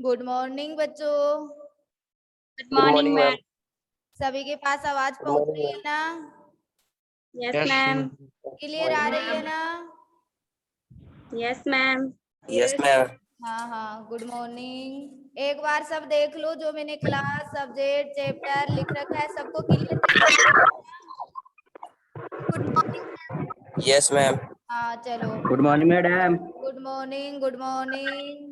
Good morning बच्चों। Good morning ma'am. सभी के पास आवाज पहुंच रही है ना? Yes ma'am. क्लियर आ रही है ना? Yes ma'am. Yes ma'am. हाँ हाँ, गुड मॉर्निंग। एक बार सब देख लो, जो मैंने क्लास, सब्जेक्ट, चैप्टर लिख रखा है, सबको क्लियर दिखाई दे रहा है? Good morning. Yes ma'am. हाँ चलो, good morning madam. Good morning, good morning.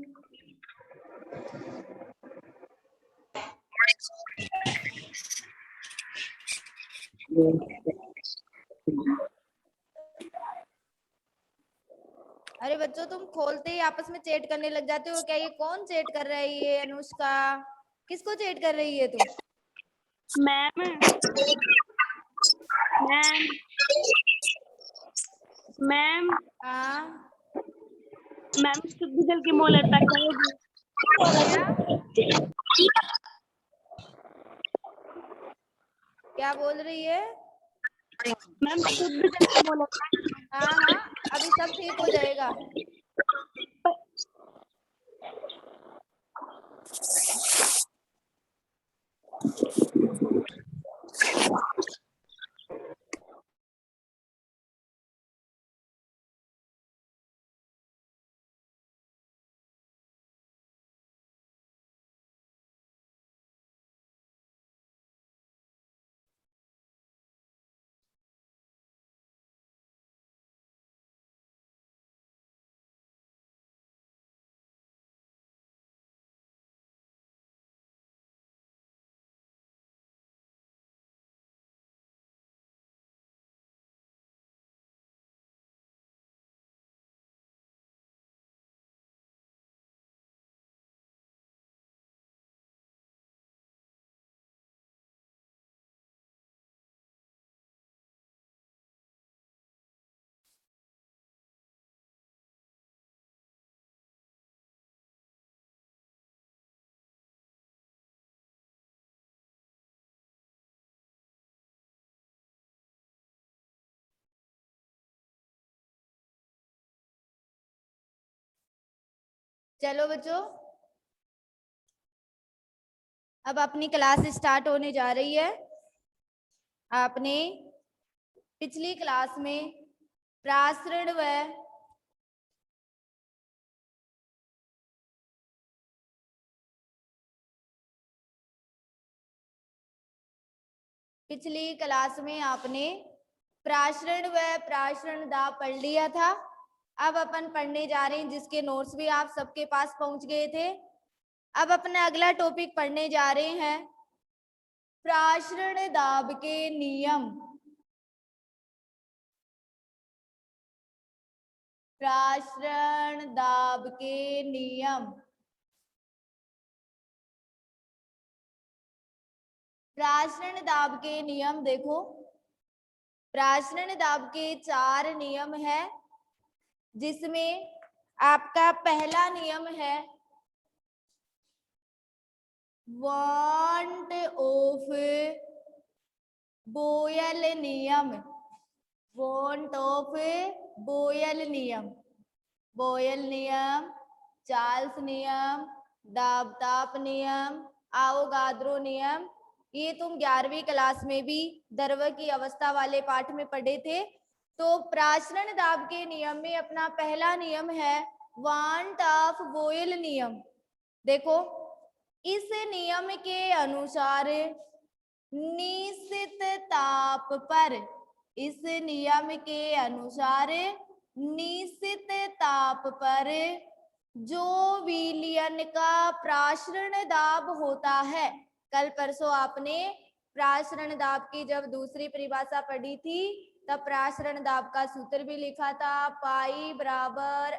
अरे बच्चों, तुम खोलते ही आपस में चैट करने लग जाते हो क्या? ये कौन चैट कर रही है? अनुष्का किसको चैट कर रही है तू? मैम मैम मैम हाँ मैम शुद्ध जल की मोलता क्या होगी? क्या बोल रही है? मैम शुद्ध जल की मोलता। हाँ हाँ, अभी सब ठीक हो जाएगा। चलो बच्चों, अब अपनी क्लास स्टार्ट होने जा रही है। आपने पिछली क्लास में प्रासरण व पिछली क्लास में आपने प्रासरण व प्रासरण दाब पढ़ लिया था। अब अपन पढ़ने जा रहे हैं, जिसके नोट्स भी आप सबके पास पहुंच गए थे। अब अपना अगला टॉपिक पढ़ने जा रहे हैं, प्रासरण दाब के नियम। प्रासरण दाब के नियम। प्रासरण दाब के नियम देखो, प्रासरण दाब के 4 नियम है, जिसमें आपका पहला नियम है वांट ऑफ बोयल नियम। वांट ऑफ बोयल नियम। बोयल नियम, चार्ल्स नियम, दाब-ताप नियम, आवोगाद्रो नियम, ये तुम 11वीं क्लास में भी द्रव की अवस्था वाले पाठ में पढ़े थे। तो प्रासरण दाब के नियम में अपना पहला नियम है वांट ऑफ बोयल नियम। देखो, इस नियम के अनुसार निश्चित ताप पर, इस नियम के अनुसार निश्चित ताप पर जो विलयन का प्रासरण दाब होता है, कल परसों आपने प्रासरण दाब की जब दूसरी परिभाषा पढ़ी थी, तब प्रासरण दाब का सूत्र भी लिखा था, पाई बराबर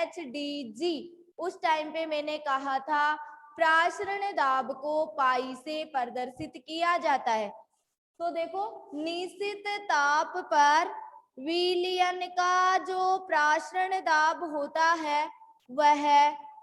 HDG। उस टाइम पे मैंने कहा था प्रासरण दाब को पाई से प्रदर्शित किया जाता है। तो देखो, निश्चित ताप पर विलयन का जो प्रासरण दाब होता है वह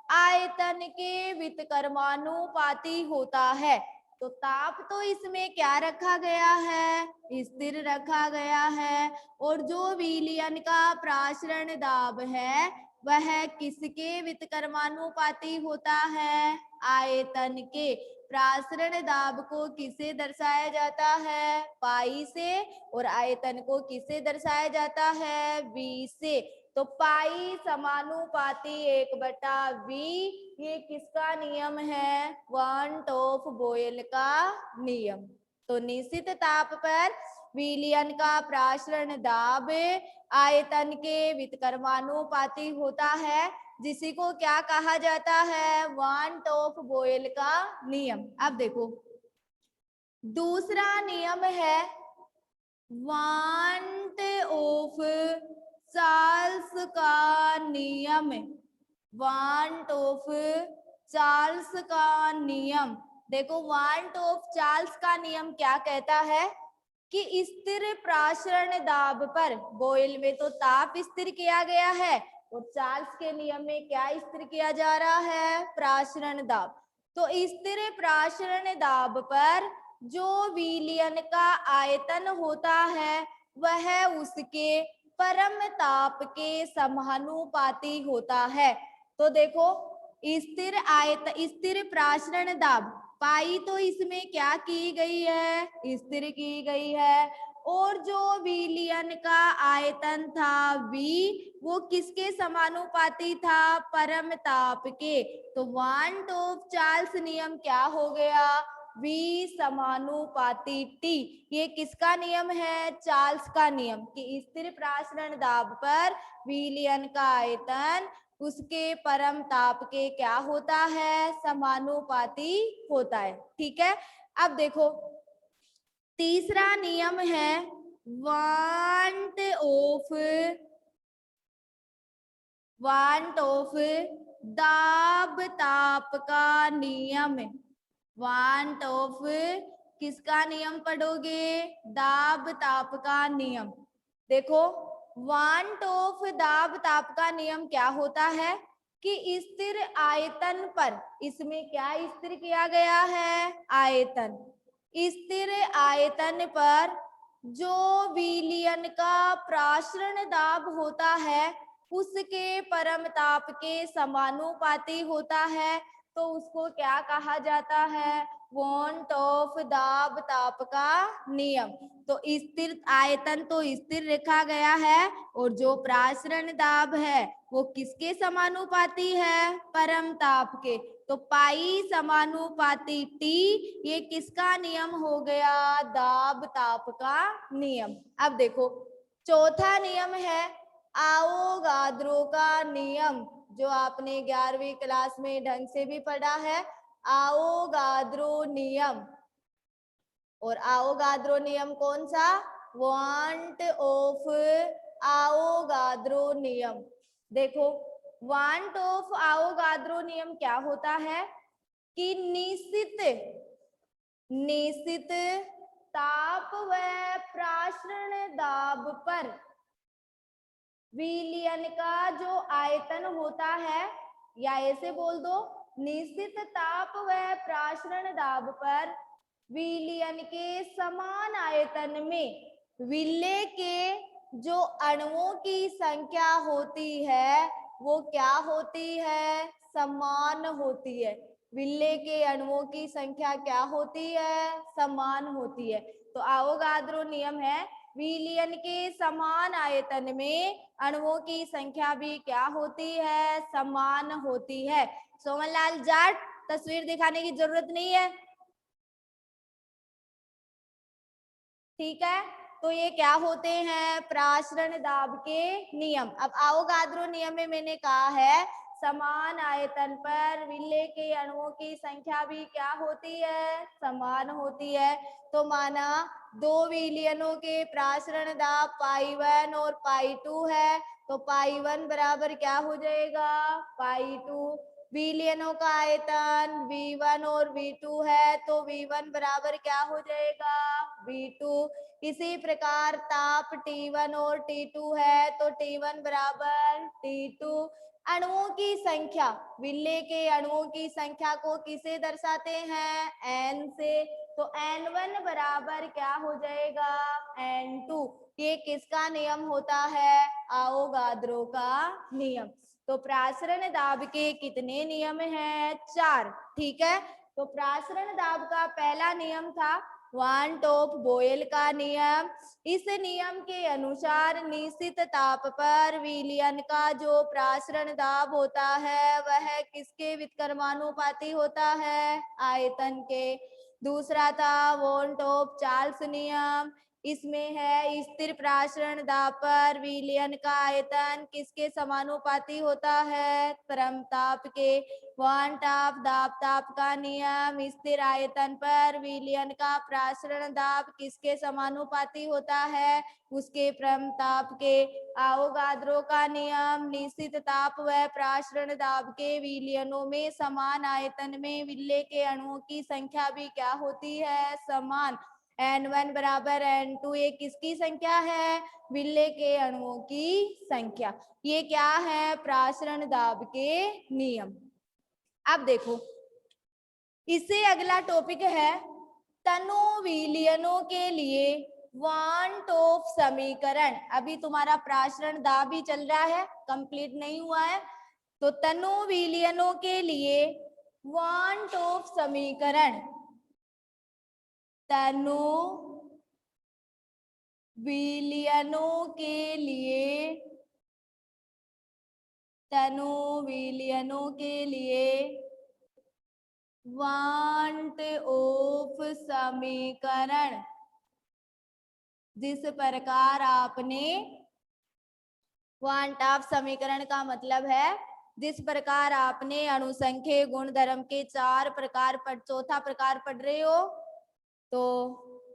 आयतन के व्युत्क्रमानुपाती होता है। तो ताप तो इसमें क्या रखा गया है? स्थिर रखा गया है। और जो विलयन का प्रासरण दाब है वह किसके व्युत्क्रमानुपाती होता है? आयतन के। प्रासरण दाब को किसे दर्शाया जाता है? पाई से। और आयतन को किसे दर्शाया जाता है? v से। तो पाई समानुपाती 1/v, ये किसका नियम है? वान टॉफ बॉयल का नियम। तो निश्चित ताप पर विलयन का प्रासरण दाब आयतन के व्युत्क्रमानुपाती होता है, जिसी को क्या कहा जाता है? वान टॉफ बॉयल का नियम। अब देखो दूसरा नियम है वांट ऑफ चार्ल्स का नियम। वांट ऑफ चार्ल्स का नियम। देखो वांट ऑफ चार्ल्स का नियम क्या कहता है कि स्थिर प्रासरण दाब पर, बॉयल में तो ताप स्थिर किया गया है और चार्ल्स के नियम में क्या स्थिर किया जा रहा है? प्रासरण दाब। तो स्थिर प्रासरण दाब पर जो विलयन का आयतन होता है वह उसके परम ताप के समानुपाती होता है। तो देखो स्थिर प्रासरण दाब पाई तो इसमें क्या की गई है? स्थिर की गई है। और जो विलयन का आयतन था v, वो किसके समानुपाती था? परम ताप के। तो वांट ऑफ चार्ल्स नियम क्या हो गया? v समानुपाती t। ये किसका नियम है? चार्ल्स का नियम, कि स्थिर प्रासरण दाब पर विलयन का आयतन उसके परम ताप के क्या होता है? समानुपाती होता है। ठीक है। अब देखो तीसरा नियम है वांट ऑफ दाब ताप का नियम। वांट ऑफ किसका नियम पढ़ोगे? दाब ताप का नियम। देखो वांट ऑफ दाब ताप का नियम क्या होता है कि स्थिर आयतन पर, इसमें क्या स्थिर किया गया है? आयतन। स्थिर आयतन पर जो विलयन का प्रासरण दाब होता है उसके परम ताप के समानुपाती होता है। तो उसको क्या कहा जाता है? वांट ऑफ दाब ताप का नियम। तो स्थिर आयतन तो स्थिर रखा गया है और जो प्रासरण दाब है वो किसके समानुपाती है? परम ताप के। तो पाई समानुपाती टी, ये किसका नियम हो गया? दाब ताप का नियम। अब देखो चौथा नियम है आवोगाद्रो का नियम, जो आपने 11वीं क्लास में ढंग से भी पढ़ा है। आवोगाद्रो नियम। और आवोगाद्रो नियम कौन सा? वांट ऑफ आवोगाद्रो नियम। देखो वांट ऑफ आवोगाद्रो नियम क्या होता है कि निश्चित ताप व प्रासरण दाब पर विलयन का जो आयतन होता है, या ऐसे बोल दो निश्चित ताप व प्रासरण दाब पर विलयन के समान आयतन में विलेय के जो अणुओं की संख्या होती है वो क्या होती है? समान होती है। विलेय के अणुओं की संख्या क्या होती है? समान होती है। तो आवोगाद्रो नियम है विलयन के समान आयतन में अणुओं की संख्या भी क्या होती है? समान होती है। सोमनलाल जाट, तस्वीर दिखाने की जरूरत नहीं है। ठीक है। तो ये क्या होते हैं? प्रासरण दाब के नियम। अब आवोगाद्रो नियम में मैंने कहा है समान आयतन पर विलेय के अणुओं की संख्या भी क्या होती है? समान होती है। तो माना दो विलयनों के प्रासरण दाब पाई 1 और पाई 2 है, तो पाई 1 बराबर क्या हो जाएगा? पाई 2। विलयनों का आयतन v1 और v2 है, तो v1 बराबर क्या हो जाएगा? v2। इसी प्रकार ताप T1 और T2 है, तो T1 बराबर T2। अणुओं की संख्या, विलेय के अणुओं की संख्या को किसे दर्शाते हैं? n से। तो n1 बराबर क्या हो जाएगा? n2। ये किसका नियम होता है? आवोगाद्रो का नियम। तो प्रासरण दाब के कितने नियम हैं? 4। ठीक है, तो प्रासरण दाब का पहला नियम था वान टॉप बोयल का नियम। इस नियम के अनुसार निश्चित ताप पर विलयन का जो प्रासरण दाब होता है वह किसके व्युत्क्रमानुपाती होता है? आयतन के। दूसरा था वॉन टॉप चार्ल्स नियम। इसमें है स्थिर प्रासरण दाब पर विलयन का आयतन किसके समानुपाती होता है? परम ताप के। वन ताप दाब ताप का नियम, स्थिर आयतन पर विलयन का प्रासरण दाब किसके समानुपाती होता है? उसके परम ताप के। आवोगाद्रो का नियम, निश्चित ताप व प्रासरण दाब के विलयनों में समान आयतन में विलेय के अणुओं की संख्या भी क्या होती है? समान। N1 बराबर N2, ये किसकी संख्या है? विलेय के अणुओं की संख्या। ये क्या है? प्रासरण दाब के नियम। अब देखो, इससे अगला टॉपिक है तनु विलयनों के लिए वान टॉप समीकरण। अभी तुम्हारा प्रासरण दाब ही चल रहा है, कंप्लीट नहीं हुआ है। तो तनु विलयनों के लिए वान टॉप समीकरण, तनु विलयनों के लिए, तनु विलयनों के लिए वांट ऑफ समीकरण, जिस प्रकार आपने, वांट ऑफ समीकरण का मतलब है जिस प्रकार आपने अणुसंख्यक गुणधर्म के 4 प्रकार पर चौथा प्रकार पढ़ रहे हो। तो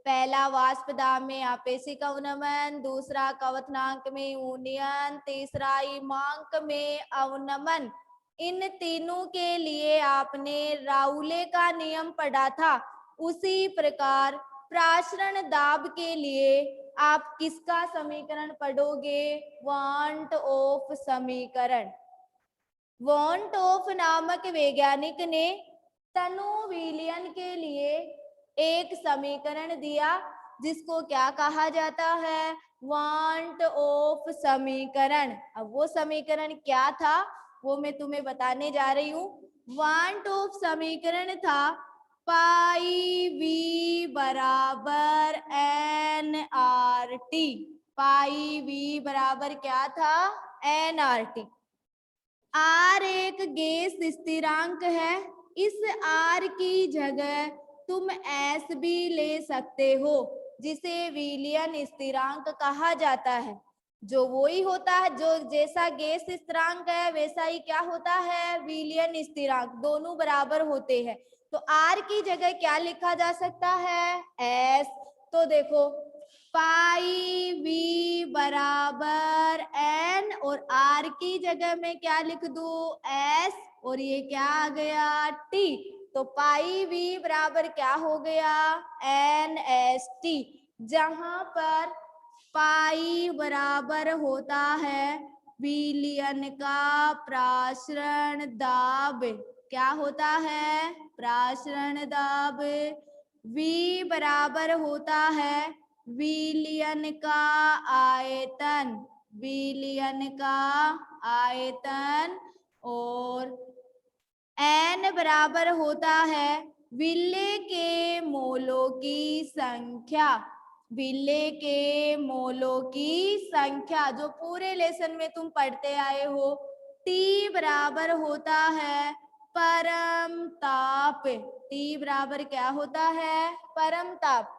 पहला वाष्प दाब में आपेशिक अवनमन, दूसरा क्वथनांक में ऊर्णयन, तीसरा इमांक में अवनमन। इन तीनों के लिए आपने राउले का नियम पढ़ा था। उसी प्रकार प्रासरण दाब के लिए आप किसका समीकरण पढ़ोगे? वांट ऑफ समीकरण। वांट ऑफ नामक वैज्ञानिक ने तनु विलयन के लिए एक समीकरण दिया जिसको क्या कहा जाता है? वांट ऑफ समीकरण। अब वो समीकरण क्या था वो मैं तुम्हें बताने जा रही हूँ। वांट ऑफ समीकरण था पाई वी बराबर N R T. Pi V बराबर क्या था? N R T. आर एक गैस स्थिरांक है। इस आर की जगह तुम एस भी ले सकते हो, जिसे विलयन स्थिरांक कहा जाता है। जो वो ही होता है, जो जैसा गैस स्थिरांक है वैसा ही क्या होता है? विलयन स्थिरांक। दोनों बराबर होते हैं। तो आर की जगह क्या लिखा जा सकता है? एस। तो देखो, पाई वी बराबर एन और आर की जगह में क्या लिख दू? एस। और ये क्या आ गया? टी। तो पाई वी बराबर क्या हो गया? N S T. जहां पर पाई बराबर होता है विलयन का प्रासरण दाब। क्या होता है? प्रासरण दाब। वी बराबर होता है विलयन का आयतन। विलयन का आयतन। और एन बराबर होता है विलेय के मोलों की संख्या। विलेय के मोलों की संख्या जो पूरे लेसन में तुम पढ़ते आए हो। टी बराबर होता है परम ताप। टी बराबर क्या होता है? परम ताप।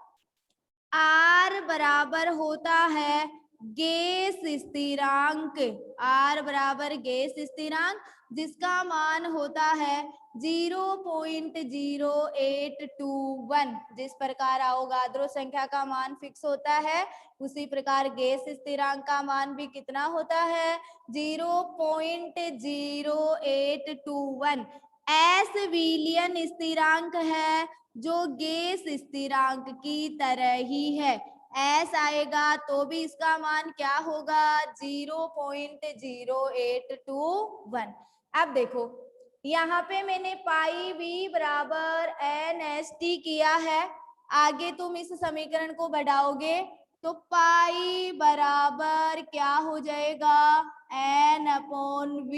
आर बराबर होता है गैस स्थिरांक। आर बराबर गैस स्थिरांक, जिसका मान होता है 0.0821। जिस प्रकार अवोगाद्रो संख्या का मान फिक्स होता है, उसी प्रकार गैस स्थिरांक का मान भी कितना होता है? 0.0821। एस विलयन स्थिरांक है जो गैस स्थिरांक की तरह ही है। एस आएगा तो भी इसका मान क्या होगा? 0.0821। अब देखो, यहाँ पे मैंने पाई वी बराबर एन एस टी किया है। आगे तुम इस समीकरण को बढ़ाओगे तो पाई बराबर क्या हो जाएगा? N/V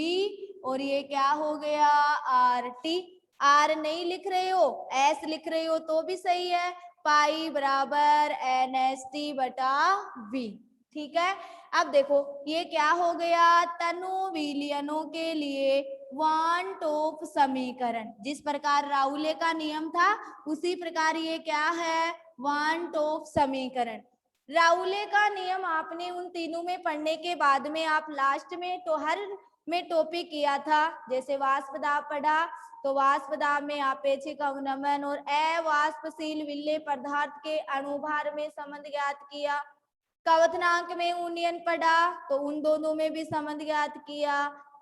और ये क्या हो गया RT। R नहीं लिख रहे हो, S लिख रहे हो तो भी सही है, पाई बराबर NST/V। ठीक है, अब देखो ये क्या हो गया, तनु विलयनों के लिए वन टॉप समीकरण। जिस प्रकार राउले का नियम था उसी प्रकार ये क्या है, वन टॉप समीकरण। राउले का नियम आपने उन तीनों में पढ़ने के बाद में आप लास्ट में तो हर में टॉपिक किया था। जैसे वाष्प दाब पढ़ा तो वाष्प दाब में आपेक्षिक अवनमन और अवाष्पशील विलेय पदार्थ के अणुभार में संबंध ज्ञात किया। कवथनांक में उन्नयन पढ़ा तो उन दोनों में भी संबंध ज्ञात किया।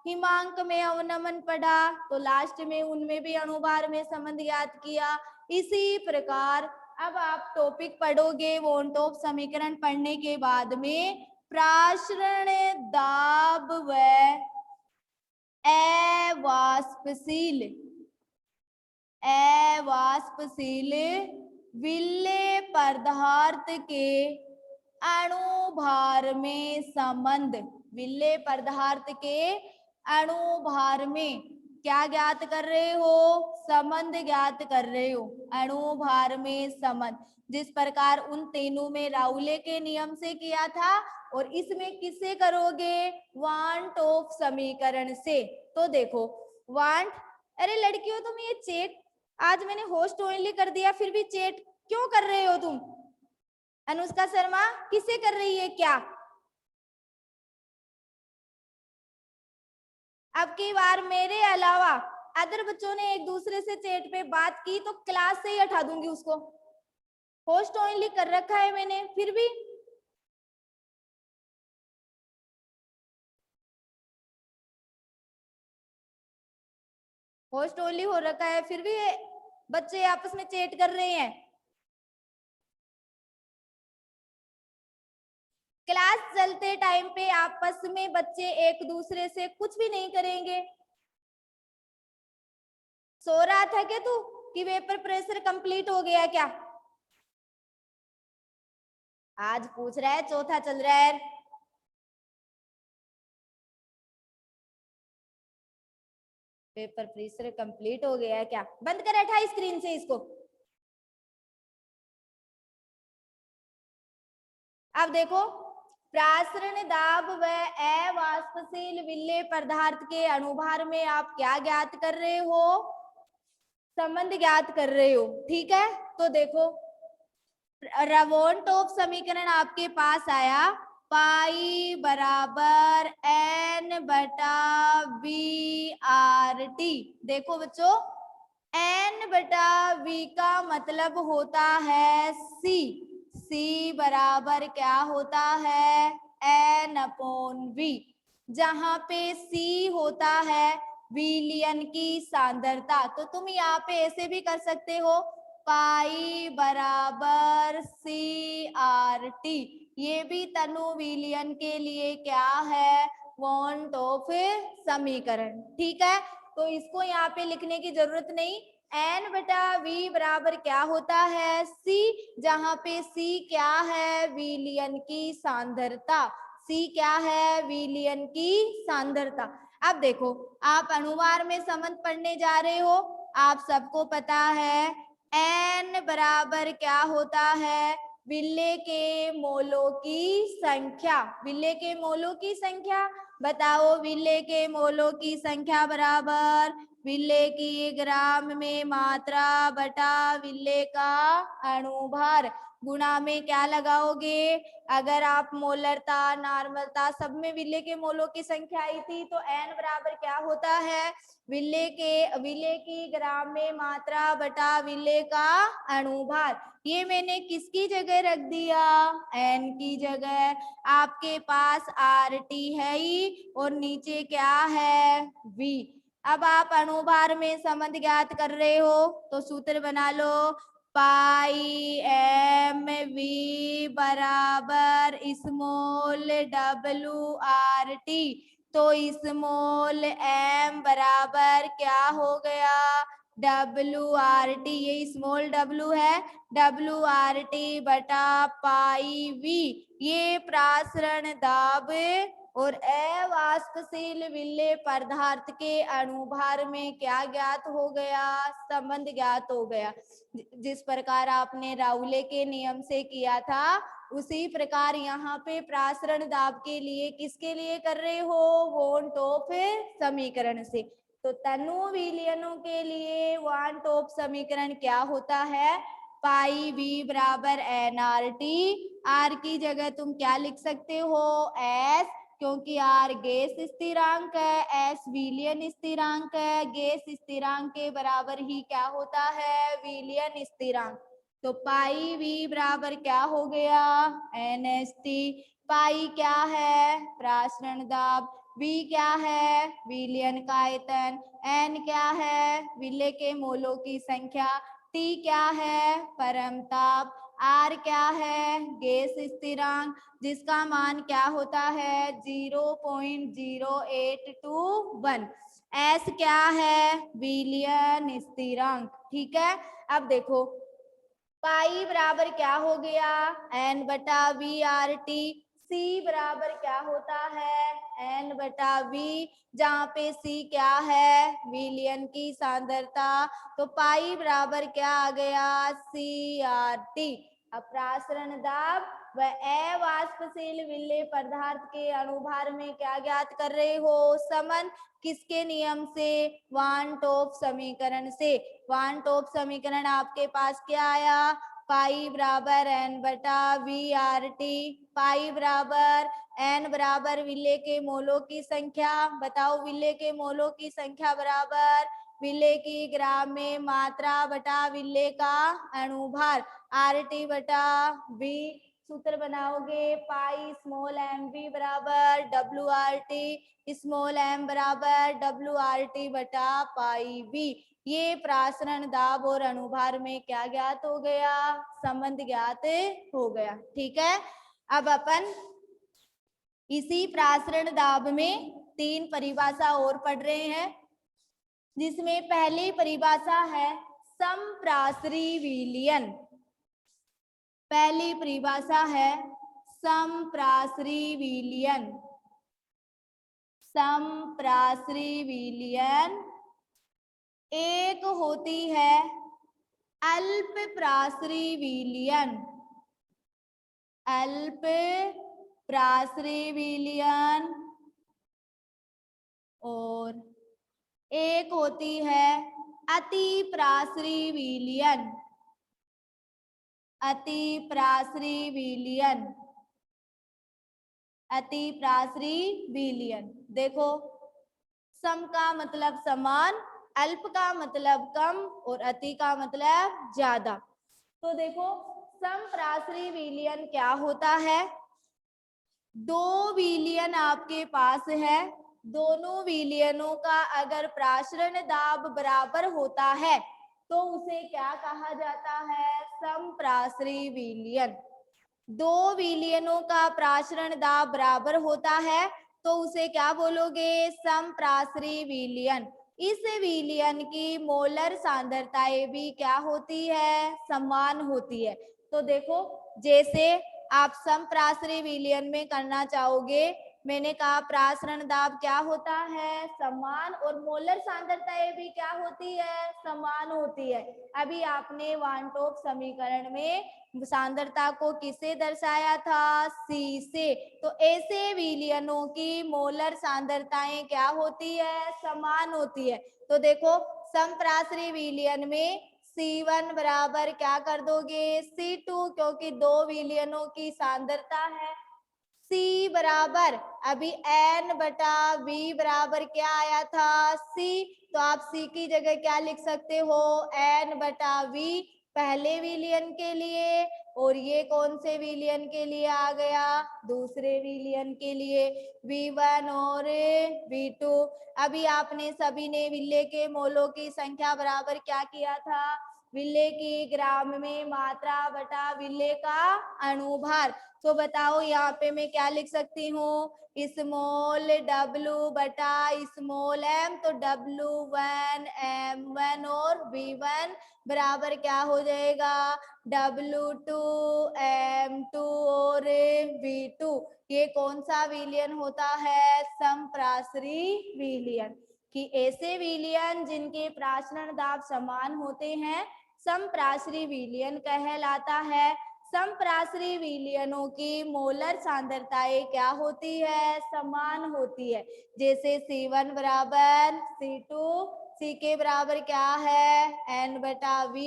हिमांक में अवनमन पढ़ा तो लास्ट में उनमें भी अणुभार में संबंध ज्ञात किया। इसी प्रकार अब आप टॉपिक पढ़ोगे वॉन टॉप समीकरण पढ़ने के बाद में प्रासरण दाब व अवाष्पशील विलेय पदार्थ के अणुभार में संबंध, विलेय पदार्थ के अणुभार में क्या ज्ञात कर रहे हो, संबंध ज्ञात कर रहे हो, अणुभार में संबंध। जिस प्रकार उन तीनों में राउले के नियम से किया था और इसमें किससे करोगे, वन टॉप समीकरण से। तो देखो वन, अरे लड़कियों तुम ये चेट, आज मैंने होस्ट ओनली कर दिया फिर भी चेट क्यों कर रहे हो तुम? अनुष्का शर्मा किससे कर रही है क्या? अब की बार मेरे अलावा अदर बच्चों ने एक दूसरे से चैट पे बात की तो क्लास से ही हटा दूंगी उसको। होस्ट ओनली कर रखा है मैंने फिर भी। होस्ट ओनली हो रखा है फिर भी बच्चे आपस में चैट कर रहे हैं। क्लास चलते टाइम पे आपस में बच्चे एक दूसरे से कुछ भी नहीं करेंगे। सो रहा था क्या तू कि वेपर प्रेशर कंप्लीट हो गया क्या? आज पूछ रहा है, चौथा चल रहा है। पेपर प्रेशर कंप्लीट हो गया है क्या? बंद कर हटा स्क्रीन से इसको। अब देखो प्रासरण दाब व अवाष्पशील विलेय पदार्थ के अणुभार में आप क्या ज्ञात कर रहे हो, संबंध ज्ञात कर रहे हो। ठीक है, तो देखो वॉन टॉप समीकरण आपके पास आया, पाई बराबर N/V/RT। देखो बच्चों N/V का मतलब होता है C बराबर क्या होता है, N/V। जहां पे C होता है विलयन की सांद्रता, तो तुम यहाँ पे ऐसे भी कर सकते हो, पाई बराबर CRT। ये भी तनु विलयन के लिए क्या है, वॉन टॉप समीकरण। ठीक है, तो इसको यहाँ पे लिखने की जरूरत नहीं। N/V बराबर क्या होता है, C, जहां पे C क्या है, विलयन की सांद्रता। C क्या है, विलयन की सांद्रता। अब देखो आप अणुभार में संबंध पढ़ने जा रहे हो, आप सबको पता है N बराबर क्या होता है, विलेय के मोलों की संख्या। विलेय के मोलों की संख्या बताओ, विलेय के मोलों की संख्या बराबर विलेय की ग्राम में मात्रा बटा विलेय का अणुभार, गुणा में क्या लगाओगे, अगर आप मोलरता नॉर्मलता सब में विलेय के मोलों की संख्या आई थी तो N बराबर क्या होता है, विलेय की ग्राम में मात्रा बटा विलेय का अणुभार। ये मैंने किसकी जगह रख दिया, N की जगह। आपके पास RT है ही और नीचे क्या है, V। अब आप अणुभार में संबंध ज्ञात कर रहे हो तो सूत्र बना लो, पाई MV बराबर स्मॉल WRT। तो स्मॉल m बराबर क्या हो गया, WRT। ये स्मॉल w है, WRT बटा पाई V। ये प्रासरण दाब और अवाष्पशील विलेय पदार्थ के अणुभार में क्या ज्ञात हो गया, संबंध ज्ञात हो गया। जिस प्रकार आपने राउले के नियम से किया था उसी प्रकार यहाँ पे प्रासरण दाब के लिए किसके लिए कर रहे हो, वॉन टॉप समीकरण से। तो तनु विलयनों के लिए वॉन टॉप समीकरण क्या होता है, पाई वी बराबर एन आर टी। आर की जगह तुम क्या लिख सकते हो, एस, क्योंकि आर गैस स्थिरांक है, एस विलियन स्थिरांक है। गैस स्थिरांक के बराबर ही क्या होता है, विलियन स्थिरांक। तो पाई वी बराबर क्या हो गया, एन एस टी। पाई क्या है, प्रासरण दाब, वी क्या है, विलयन का आयतन, एन क्या है, विलेय के मोलों की संख्या, टी क्या है, परम ताप, आर क्या है, गैस स्थिरांक जिसका मान क्या होता है 0.0821। एस क्या है, विलियन स्थिरांक। ठीक है, अब देखो पाई बराबर क्या हो गया, एन बटा वी आर टी। सी बराबर क्या होता है, एन बटा वी, जहाँ पे सी क्या है, विलियन की सांद्रता। तो पाई बराबर क्या आ गया, सी आर टी। अब प्रासरण दाब व अवाष्पशील विलेय पदार्थ के अणुभार में क्या ज्ञात कर रहे हो, संबंध, किसके नियम से, वान टॉप समीकरण से। वान टॉप समीकरण आपके पास क्या आया, पाई बराबर एन बटा वी आर टी। पाई बराबर एन बराबर विलेय के मोलों की संख्या, बताओ विलेय के मोलों की संख्या बराबर विलेय की ग्राम में मात्रा बटा विलेय का अणुभार, आर टी बटा वी। सूत्र बनाओगे, पाई स्मॉल एम वी बराबर W R T, small M बराबर डब्ल्यू आर टी बटा पाई वी। ये प्रासरण दाब और अणुभार में क्या ज्ञात हो गया, संबंध ज्ञात हो गया। ठीक है, अब अपन इसी प्रासरण दाब में 3 परिभाषा और पढ़ रहे हैं, जिसमें पहली परिभाषा है समप्रासरी विलयन। पहली परिभाषा है समप्रासरी विलयन। समप्रासरी विलयन एक होती है अल्प प्रासरी विलयन। अल्प प्रासरी विलयन और एक होती है अति प्रासरी विलयन। अति प्रासरी विलयन, अति प्रासरी विलयन। देखो, सम का मतलब समान, अल्प का मतलब कम और अति का मतलब ज्यादा। तो देखो समप्रासरी विलयन क्या होता है, दो विलयन आपके पास है, दोनों विलयनों का अगर प्रासरण दाब बराबर होता है तो उसे क्या कहा जाता है, समप्रासरी विलयन। दो विलयनों का प्रासरण दाब बराबर होता है तो उसे क्या बोलोगे, समप्रासरी विलयन। इस विलयन की मोलर सांद्रताएं भी क्या होती है, समान होती है। तो देखो, जैसे आप समप्रासरी विलयन में करना चाहोगे, मैंने कहा प्रासरण दाब क्या होता है, समान, और मोलर सांद्रताएं भी क्या होती है, समान होती है। अभी आपने वान टॉप समीकरण में सांद्रता को किससे दर्शाया था, सी से। तो ऐसे विलयनों की मोलर सांद्रताएं क्या होती है, समान होती है। तो देखो समप्रासरी विलयन में C1 बराबर क्या कर दोगे, C2, क्योंकि दो विलयनों की सांद्रता है। C बराबर अभी N बटा V बराबर क्या आया था, C। तो आप C की जगह क्या लिख सकते हो, N बटा V पहले विलयन के लिए, और ये कौन से विलयन के लिए आ गया, दूसरे विलयन के लिए, V1 और V2। अभी आपने सभी ने विलेय के मोलों की संख्या बराबर क्या किया था, विलेय की ग्राम में मात्रा बटा विलेय का अणुभार। तो बताओ यहाँ पे मैं क्या लिख सकती हूँ, स्मॉल w बटा स्मॉल m, तो w1 m1 और v1 बराबर क्या हो जाएगा, w2 m2 और v2। ये कौन सा विलयन होता है, समप्रासरी विलयन। कि ऐसे विलयन जिनके प्रासरण दाब समान होते हैं समप्रासरी विलयन कहलाता है। समप्रासरी विलयनों की मोलर सांद्रताएं क्या होती है, समान होती है। जैसे C1 बराबर C2, C के बराबर क्या है, N बटा V,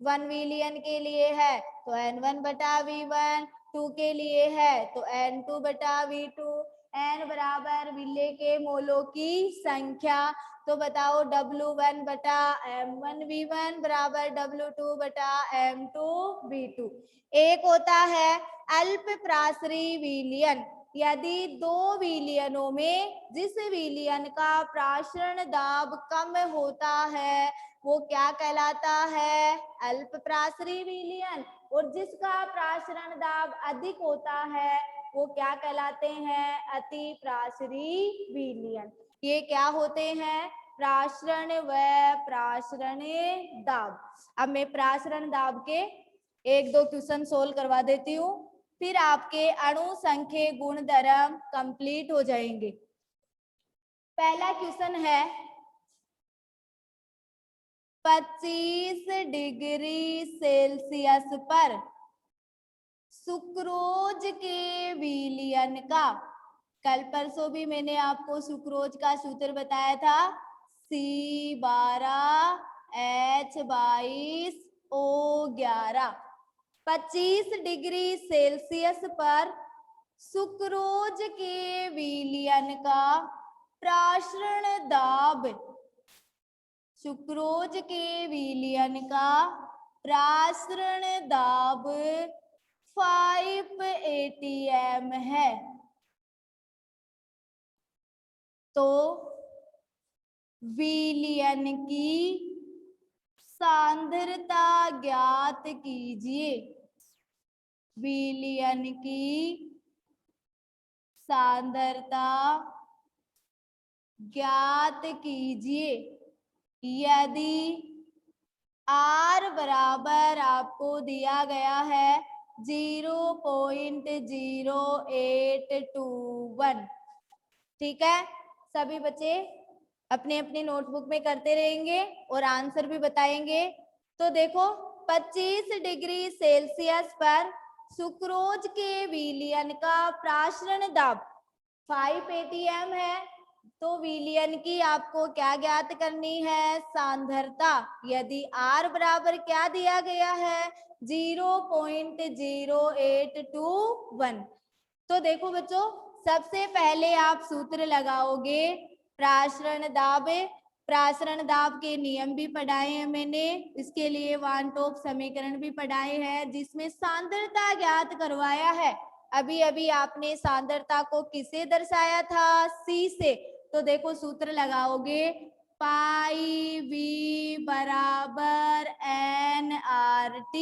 1 विलयन के लिए है तो N1 बटा V1, 2 के लिए है तो N2 बटा V2, N बराबर विलय के मोलों की संख्या। तो बताओ W1 बटा M1 V1 बराबर W2 बटा M2 V2। एक होता है अल्प प्रासरी विलयन, यदि दो विलयनों में जिस विलयन का प्रासरण दाब कम होता है वो क्या कहलाता है, अल्प प्रासरी विलयन। और जिसका प्रासरण दाब अधिक होता है वो क्या कहलाते हैं, अति प्रासरी विलयन। ये क्या होते हैं, प्रासरण व प्रासरण दाब। अब मैं प्रासरण दाब के एक दो क्वेश्चन सोल्व करवा देती हूँ, फिर आपके अणु संख्या गुणधर्म कंप्लीट हो जाएंगे। पहला क्वेश्चन है 25 डिग्री सेल्सियस पर सुक्रोज के विलयन का, कल परसों भी मैंने आपको सुक्रोज का सूत्र बताया था, C12H22O11। 25 डिग्री सेल्सियस पर सुक्रोज के विलयन का प्रासरण दाब, सुक्रोज के विलयन का प्रासरण दाब 5 atm है। तो विलयन की सांद्रता ज्ञात कीजिए, विलयन की सांद्रता ज्ञात कीजिए। यदि R बराबर आपको दिया गया है 0.0821, ठीक है। सभी बच्चे अपने अपने नोटबुक में करते रहेंगे और आंसर भी बताएंगे। तो देखो 25 डिग्री सेल्सियस पर सुक्रोज के विलयन का प्रासरण दाब 5 atm है, तो विलयन की आपको क्या ज्ञात करनी है, सांद्रता। यदि R बराबर क्या दिया गया है, 0.0821। तो देखो बच्चों सबसे पहले आप सूत्र लगाओगे प्रासरण दाब। प्रासरण दाब के नियम भी पढ़ाए हैं मैंने, इसके लिए वन टॉप समीकरण भी पढ़ाए हैं जिसमें सांद्रता ज्ञात करवाया है। अभी अभी आपने सांद्रता को किससे दर्शाया था, C से। तो देखो सूत्र लगाओगे पाई V बराबर NRT,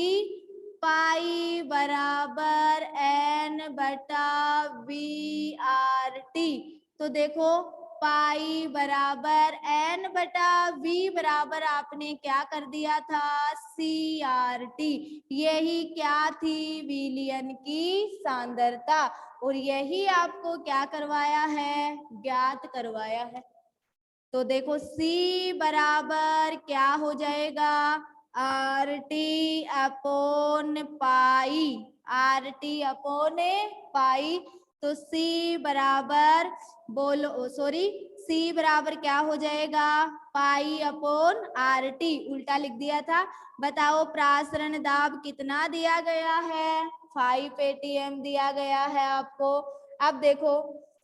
पाई बराबर N बटा VRT। तो देखो पाई बराबर N बटा V बराबर आपने क्या कर दिया था, CRT। यही क्या थी, विलयन की सांद्रता, और यही आपको क्या करवाया है, ज्ञात करवाया है। तो देखो C बराबर क्या हो जाएगा, RT upon pi, RT upon pi. तो C बराबर बोलो सॉरी C बराबर क्या हो जाएगा, पाई अपॉन RT, उल्टा लिख दिया था। बताओ प्रासरण दाब कितना दिया गया है, 5 atm दिया गया है आपको। अब देखो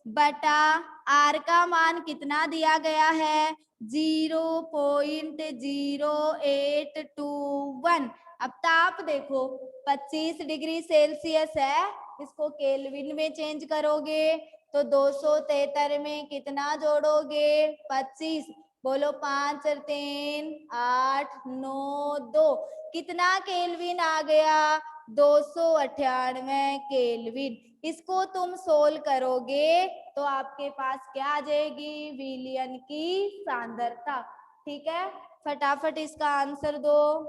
बटा R का मान कितना दिया गया है, 0.0821। अब ताप देखो 25 डिग्री सेल्सियस है, इसको केल्विन में चेंज करोगे तो 273 में कितना जोड़ोगे, 25। बोलो 5 और 3 8 9 2, कितना केल्विन आ गया, 298 केल्विन। इसको तुम सोल्व करोगे तो आपके पास क्या आ जाएगी, विलयन की सांद्रता। ठीक है, फटाफट इसका आंसर दो।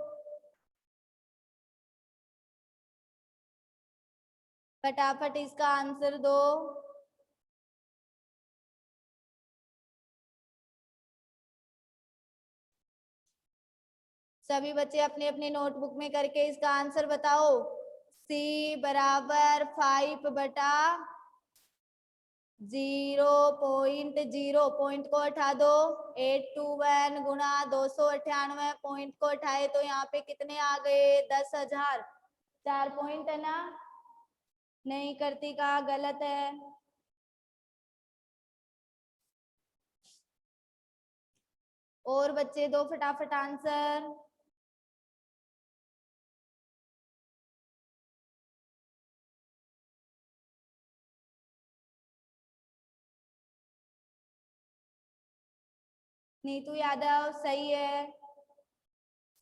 फटाफट इसका आंसर दो। सभी बच्चे अपने अपने नोटबुक में करके इसका आंसर बताओ। C बराबर 5/0.0, पॉइंट को हटा दो। 821 गुणा 298, पॉइंट को हटाए तो यहाँ पे कितने आ गए, 10,000। 4 पॉइंट है ना, नहीं करती का गलत है। और बच्चे दो फटाफट आंसर। नीतू यादव सही है,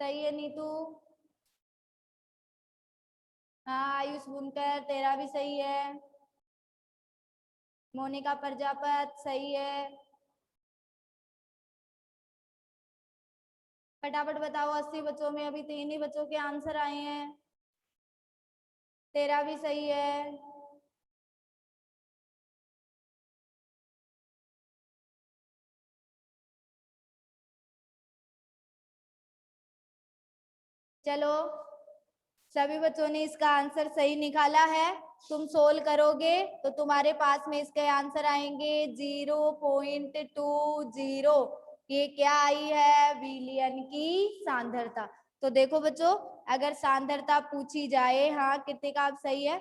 सही है नीतू। हाँ आयुष बुनकर तेरा भी सही है। मोनिका प्रजापत सही है। फटाफट बताओ, 80 बच्चों में अभी 3 ही बच्चों के आंसर आए हैं। तेरा भी सही है। चलो सभी बच्चों ने इसका आंसर सही निकाला है। तुम सोल्व करोगे तो तुम्हारे पास में इसके आंसर आएंगे 0.20। ये क्या आई है, विलयन की सांद्रता। तो देखो बच्चों, अगर सांद्रता पूछी जाए, हाँ कितने का आप सही है,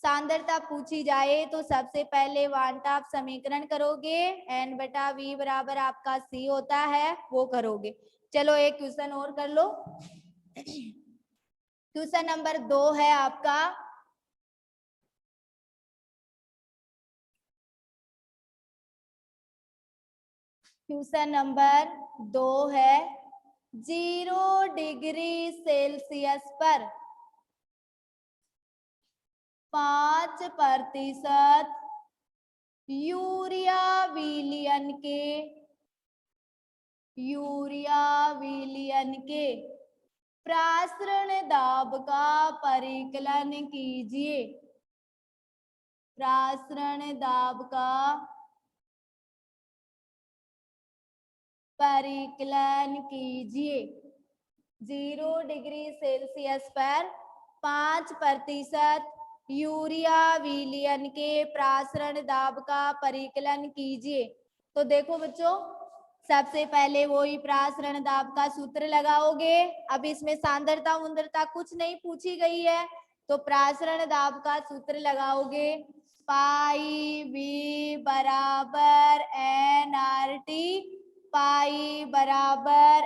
सांद्रता पूछी जाए तो सबसे पहले वांट आप समीकरण करोगे, n/v बराबर आपका c होता है, वो करोगे। चलो एक क्वेश्चन और कर लो। क्वेश्चन नंबर 2 है आपका, क्वेश्चन नंबर 2 है 0 डिग्री सेल्सियस पर 5% यूरिया विलयन के प्रासरण दाब का परिकलन कीजिए। प्रासरण दाब का परिकलन कीजिए। 0 डिग्री सेल्सियस पर 5% यूरिया विलयन के प्रासरण दाब का परिकलन कीजिए। तो देखो बच्चों, सबसे पहले वो ही प्रासरण दाब का सूत्र लगाओगे। अब इसमें सांद्रता उंद्रता कुछ नहीं पूछी गई है, तो प्रासरण दाब का सूत्र लगाओगे, पाई बी बराबर NRT, पाई बराबर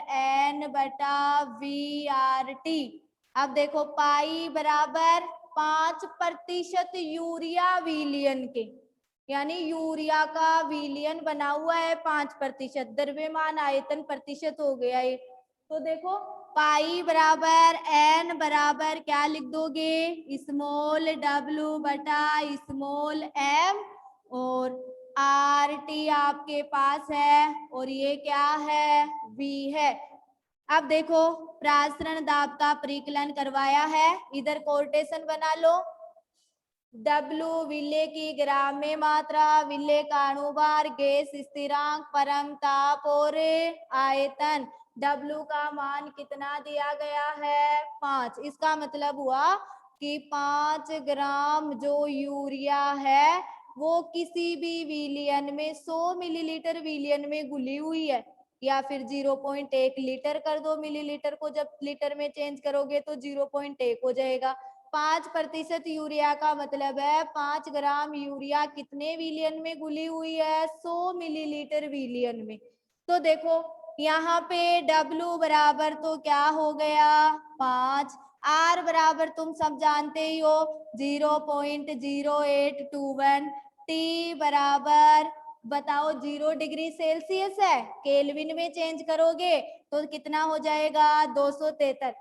N/VRT। अब देखो पाई बराबर 5% यूरिया विलयन के, यानी यूरिया का विलयन बना हुआ है 5%, द्रव्यमान आयतन प्रतिशत हो गया ये। तो देखो पाई बराबर n बराबर क्या लिख दोगे, स्मॉल w/स्मॉल m, और RT आपके पास है, और ये क्या है, V है। अब देखो प्रासरण दाब का परिकलन करवाया है, इधर कोटेशन बना लो। W विले की ग्राम में मात्रा, विले का अणुभार, गैस स्थिरांक, परम ताप और आयतन। W का मान कितना दिया गया है, 5। इसका मतलब हुआ कि 5 ग्राम जो यूरिया है वो किसी भी विलयन में 100 मिलीलीटर विलयन में घुली हुई है, या फिर 0.1 लीटर कर दो। मिलीलीटर को जब लीटर में चेंज करोगे तो 0.1 हो जाएगा। 5% यूरिया का मतलब है 5 ग्राम यूरिया कितने विलयन में घुली हुई है, 100 मिलीलीटर विलयन में। तो देखो यहाँ पे W बराबर तो क्या हो गया, 5। R बराबर तुम सब जानते ही हो 0.0821। T बराबर बताओ 0 डिग्री सेल्सियस है, केल्विन में चेंज करोगे तो कितना हो जाएगा, 273।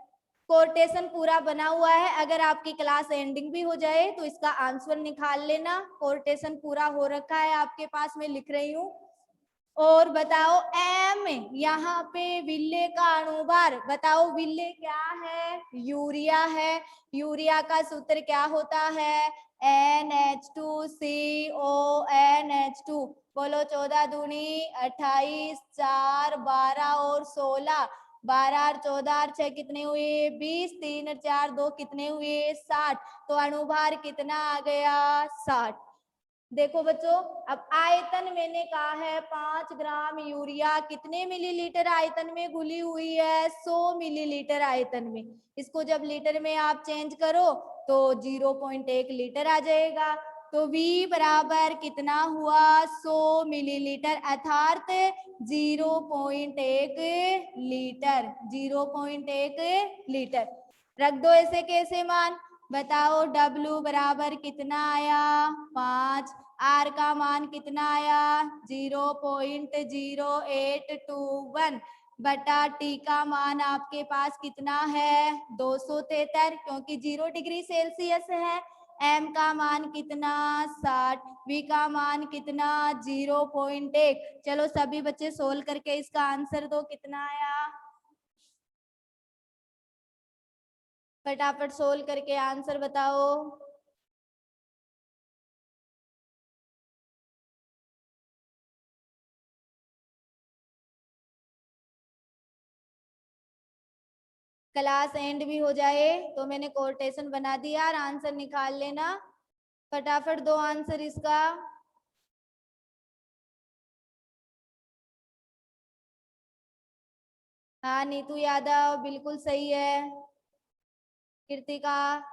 कोटेशन पूरा बना हुआ है, अगर आपकी क्लास एंडिंग भी हो जाए तो इसका आंसर निकाल लेना। कोटेशन पूरा हो रखा है आपके पास, मैं लिख रही हूँ। और बताओ एम, यहाँ पे विल्ले का अणुभार बताओ, विल्ले क्या है? यूरिया है। यूरिया का सूत्र क्या होता है? NH2CO NH2। बोलो 14 दूनी 28, 4 12 और 16, 12 और 14 और 6 कितने हुए? 20, 3 और 4 2 कितने हुए? 60। तो अणुभार कितना आ गया? 60। देखो बच्चों, अब आयतन मैंने कहा है 5 ग्राम यूरिया कितने मिलीलीटर आयतन में घुली हुई है? 100 मिलीलीटर आयतन में। इसको जब लीटर में आप चेंज करो तो 0.1 लीटर आ जाएगा। तो V बराबर कितना हुआ? 100 मिलीलीटर, अर्थात 0.1 लीटर। 0.1 लीटर रख दो ऐसे कैसे मान। बताओ W बराबर कितना आया? 5। R का मान कितना आया? 0.0821 बटा T का मान आपके पास कितना है? 273, क्योंकि 0 डिग्री सेल्सियस है। M का मान कितना? 60। V का मान कितना? 0.1। चलो सभी बच्चे सोल्व करके इसका आंसर दो, कितना आया? फटाफट सोल्व करके आंसर बताओ। क्लास एंड भी हो जाए तो मैंने कोटेशन बना दिया और आंसर निकाल लेना। फटाफट दो आंसर इसका। हाँ नीतू यादव बिल्कुल सही है। कृतिका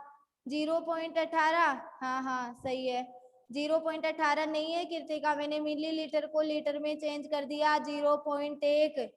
0.18, हाँ हाँ सही है। 0.18 नहीं है कृतिका, मैंने मिलीलीटर को लीटर में चेंज कर दिया। 0.1।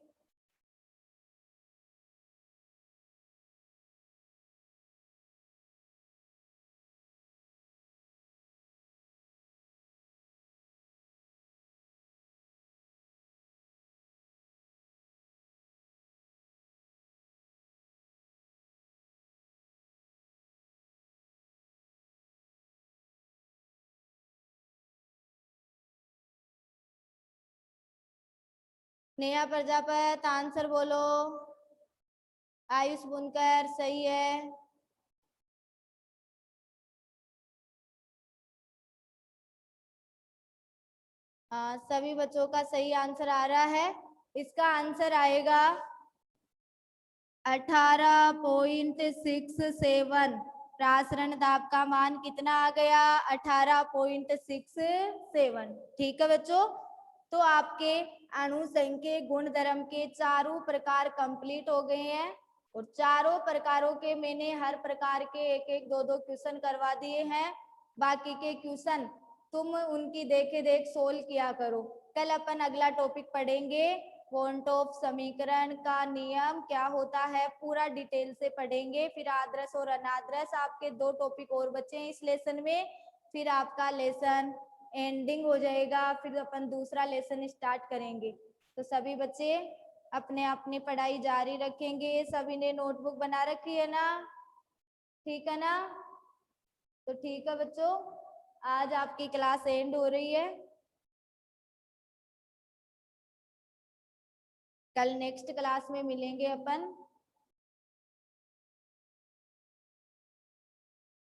नेहा प्रजापत आंसर बोलो। आयुष बुनकर सही है। हाँ सभी बच्चों का सही आंसर आ रहा है। इसका आंसर आएगा 18.67। प्रासरण दाब का मान कितना आ गया? 18.67। ठीक है बच्चों, तो आपके अणु संख्या गुण धर्म के चारों प्रकार कंप्लीट हो गए हैं। और चारों प्रकारों के मैंने हर प्रकार के एक एक दो दो क्वेश्चन करवा दिए हैं। बाकी के क्वेश्चन तुम उनकी देखे देख सोल्व किया करो। कल अपन अगला टॉपिक पढ़ेंगे, वॉन्ट ऑफ समीकरण का नियम क्या होता है, पूरा डिटेल से पढ़ेंगे। फिर आदर्श और अनादर्श आपके 2 टॉपिक और बचे हैं इस लेसन में। फिर आपका लेसन एंडिंग हो जाएगा, फिर अपन दूसरा लेसन स्टार्ट करेंगे। तो सभी बच्चे अपने अपनी पढ़ाई जारी रखेंगे। सभी ने नोटबुक बना रखी है ना? ठीक है ना? तो ठीक है बच्चों, आज आपकी क्लास एंड हो रही है। कल नेक्स्ट क्लास में मिलेंगे अपन।